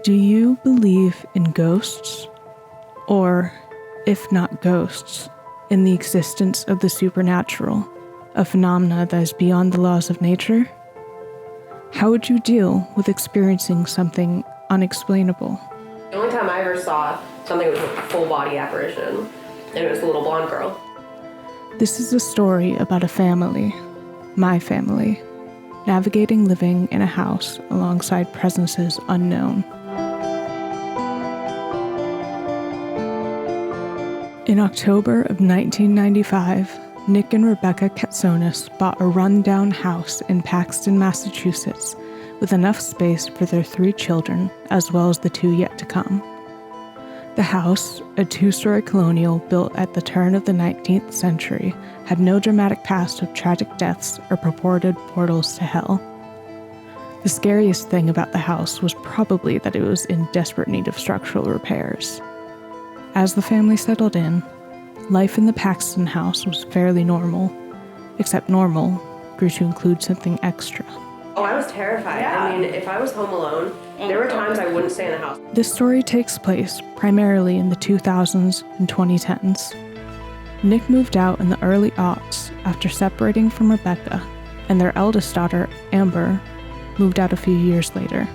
Do you believe in ghosts? Or, if not ghosts, in the existence of the supernatural, a phenomena that is beyond the laws of nature? How would you deal with experiencing something unexplainable? The only time I ever saw something was a full-body apparition, and it was the little blonde girl. This is a story about a family, my family, navigating living in a house alongside presences unknown. In October of 1995, Nick and Rebecca Katsonis bought a run-down house in Paxton, Massachusetts, with enough space for their 3 children, as well as the 2 yet to come. The house, a 2-story colonial built at the turn of the 19th century, had no dramatic past of tragic deaths or purported portals to hell. The scariest thing about the house was probably that it was in desperate need of structural repairs. As the family settled in, life in the Paxton house was fairly normal, except normal grew to include something extra. Oh, I was terrified. Yeah. I mean, if I was home alone, there were times I wouldn't stay in the house. This story takes place primarily in the 2000s and 2010s. Nick moved out in the early aughts after separating from Rebecca, and their eldest daughter, Amber, moved out a few years later.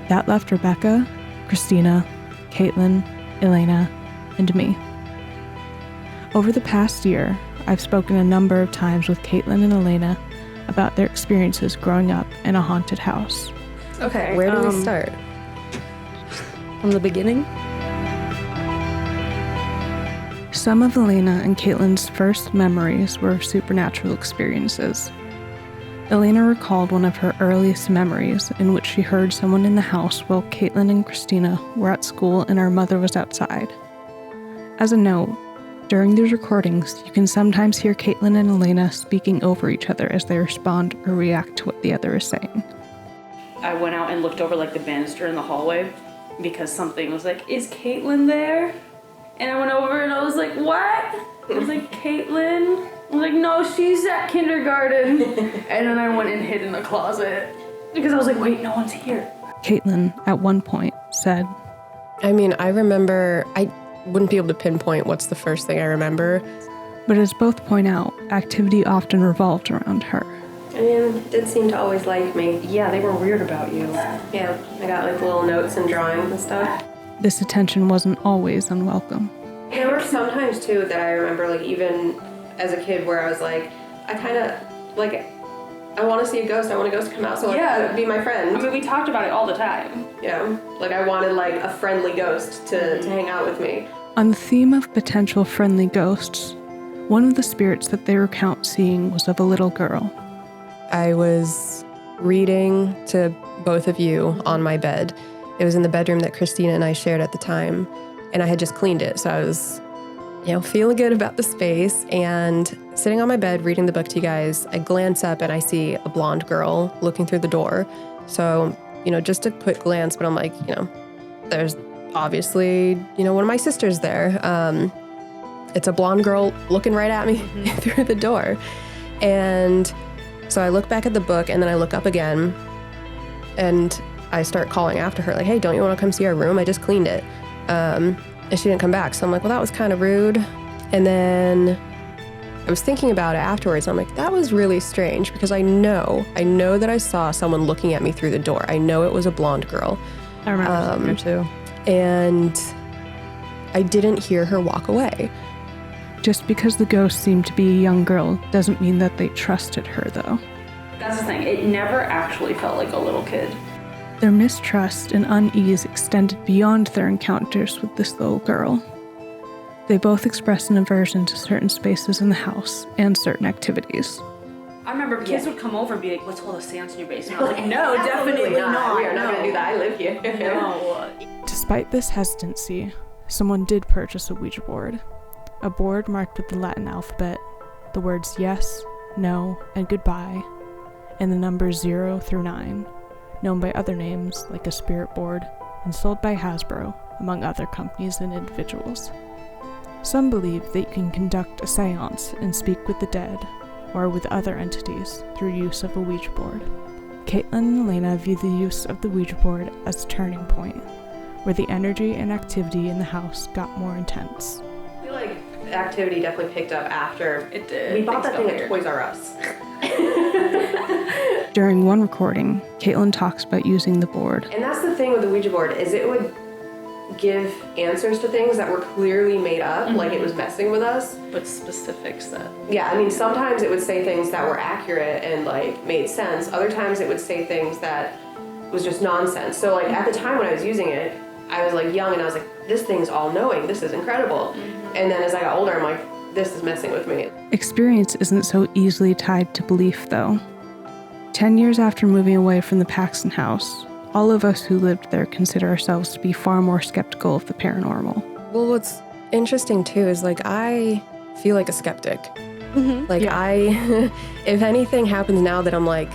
That left Rebecca, Christina, Caitlin, Elena, and me. Over the past year, I've spoken a number of times with Caitlin and Elena about their experiences growing up in a haunted house. Okay, where do we start? From the beginning? Some of Elena and Caitlin's first memories were supernatural experiences. Elena recalled one of her earliest memories in which she heard someone in the house while Caitlin and Christina were at school and our mother was outside. As a note, during these recordings, you can sometimes hear Caitlin and Elena speaking over each other as they respond or react to what the other is saying. I went out and looked over like the banister in the hallway because something was like, is Caitlin there? And I went over and I was like, what? I was like, Caitlin? I was like, no, she's at kindergarten. And then I went and hid in the closet because I was like, wait, no one's here. Caitlin, at one point, said, I mean, I remember, I wouldn't be able to pinpoint what's the first thing I remember. But as both point out, activity often revolved around her. I mean, did seem to always like me. Yeah, they were weird about you. Yeah, I got like little notes and drawings and stuff. This attention wasn't always unwelcome. There were some times too that I remember, like even as a kid, where I was like, I kind of like, I want to see a ghost. I want a ghost to come out, so like, be my friend. I mean, we talked about it all the time. You know, like I wanted like a friendly ghost to hang out with me. On the theme of potential friendly ghosts, one of the spirits that they recount seeing was of a little girl. I was reading to both of you on my bed. It was in the bedroom that Christina and I shared at the time, and I had just cleaned it, so I was, feeling good about the space, and sitting on my bed reading the book to you guys, I glance up and I see a blonde girl looking through the door. So, just a quick glance, but I'm like, there's obviously, one of my sisters there. It's a blonde girl looking right at me through the door. And so I look back at the book, and then I look up again, and I start calling after her, like, hey, don't you want to come see our room? I just cleaned it. And she didn't come back. So I'm like, well, that was kind of rude. And then I was thinking about it afterwards. I'm like, that was really strange, because I know that I saw someone looking at me through the door. I know it was a blonde girl. I remember seeing her too. And I didn't hear her walk away. Just because the ghost seemed to be a young girl doesn't mean that they trusted her, though. That's the thing. It never actually felt like a little kid. Their mistrust and unease extended beyond their encounters with this little girl. They both expressed an aversion to certain spaces in the house and certain activities. I remember kids would come over and be like, let's hold a seance in your basement. I was like, no, definitely not. We are not going to do that. I live here. No. Despite this hesitancy, someone did purchase a Ouija board. A board marked with the Latin alphabet, the words yes, no, and goodbye, and the numbers 0 through 9, known by other names like a spirit board, and sold by Hasbro, among other companies and individuals. Some believe that you can conduct a seance and speak with the dead, or with other entities, through use of a Ouija board. Caitlin and Elena view the use of the Ouija board as a turning point, where the energy and activity in the house got more intense. I feel like activity definitely picked up after It did. we bought Things that thing got at weird. Toys R Us. During one recording, Caitlin talks about using the board. And that's the thing with the Ouija board, is it would give answers to things that were clearly made up, like it was messing with us. But specifics that. Yeah, I mean, sometimes it would say things that were accurate and like made sense. Other times it would say things that was just nonsense. So like at the time when I was using it, I was like young and I was like, this thing's all knowing, this is incredible. And then as I got older, I'm like, this is messing with me. Experience isn't so easily tied to belief, though. 10 years after moving away from the Paxton house, all of us who lived there consider ourselves to be far more skeptical of the paranormal. Well, what's interesting too is like I feel like a skeptic. Like if anything happens now that I'm like,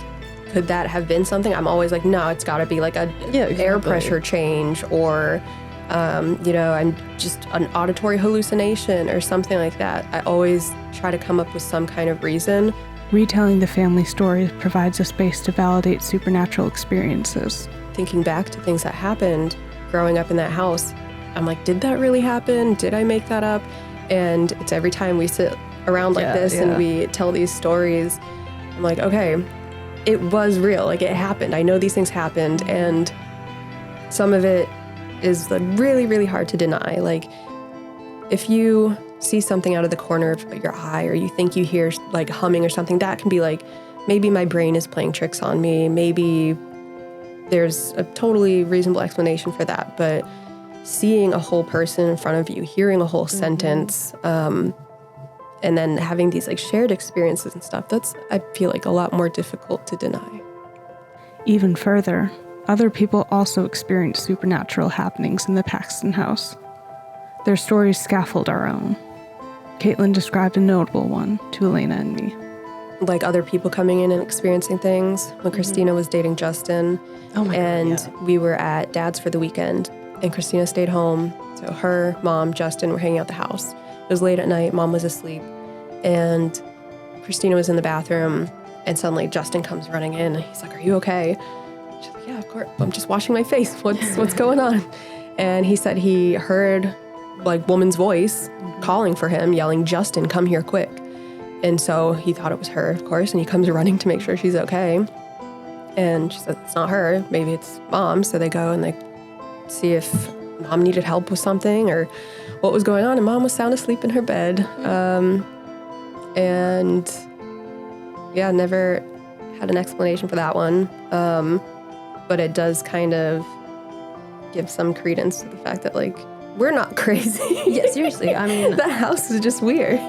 could that have been something? I'm always like, no, it's got to be like a air pressure change or, I'm just an auditory hallucination or something like that. I always try to come up with some kind of reason. Retelling the family stories provides a space to validate supernatural experiences. Thinking back to things that happened growing up in that house, I'm like, did that really happen? Did I make that up? And it's every time we sit around like this and we tell these stories, I'm like, okay, it was real. Like it happened. I know these things happened. And some of it is like really, really hard to deny. Like if you see something out of the corner of your eye or you think you hear like humming or something, that can be like, maybe my brain is playing tricks on me. Maybe there's a totally reasonable explanation for that. But seeing a whole person in front of you, hearing a whole sentence, and then having these like shared experiences and stuff, that's, I feel like, a lot more difficult to deny. Even further, other people also experience supernatural happenings in the Paxton house. Their stories scaffold our own. Caitlin described a notable one to Elena and me. Like other people coming in and experiencing things. When Christina was dating Justin, we were at Dad's for the weekend, and Christina stayed home. So her, Mom, Justin were hanging out the house. It was late at night. Mom was asleep, and Christina was in the bathroom. And suddenly Justin comes running in. He's like, "Are you okay?" She's like, "Yeah, of course. I'm just washing my face. What's going on?" And he said he heard like woman's voice calling for him, yelling, "Justin, come here quick." And so he thought it was her, of course, and he comes running to make sure she's okay. And she said, "It's not her. Maybe it's Mom." So they go and they see if Mom needed help with something or what was going on. And Mom was sound asleep in her bed. And yeah, never had an explanation for that one. But it does kind of give some credence to the fact that, like, we're not crazy. Yeah, seriously. I mean, that house is just weird.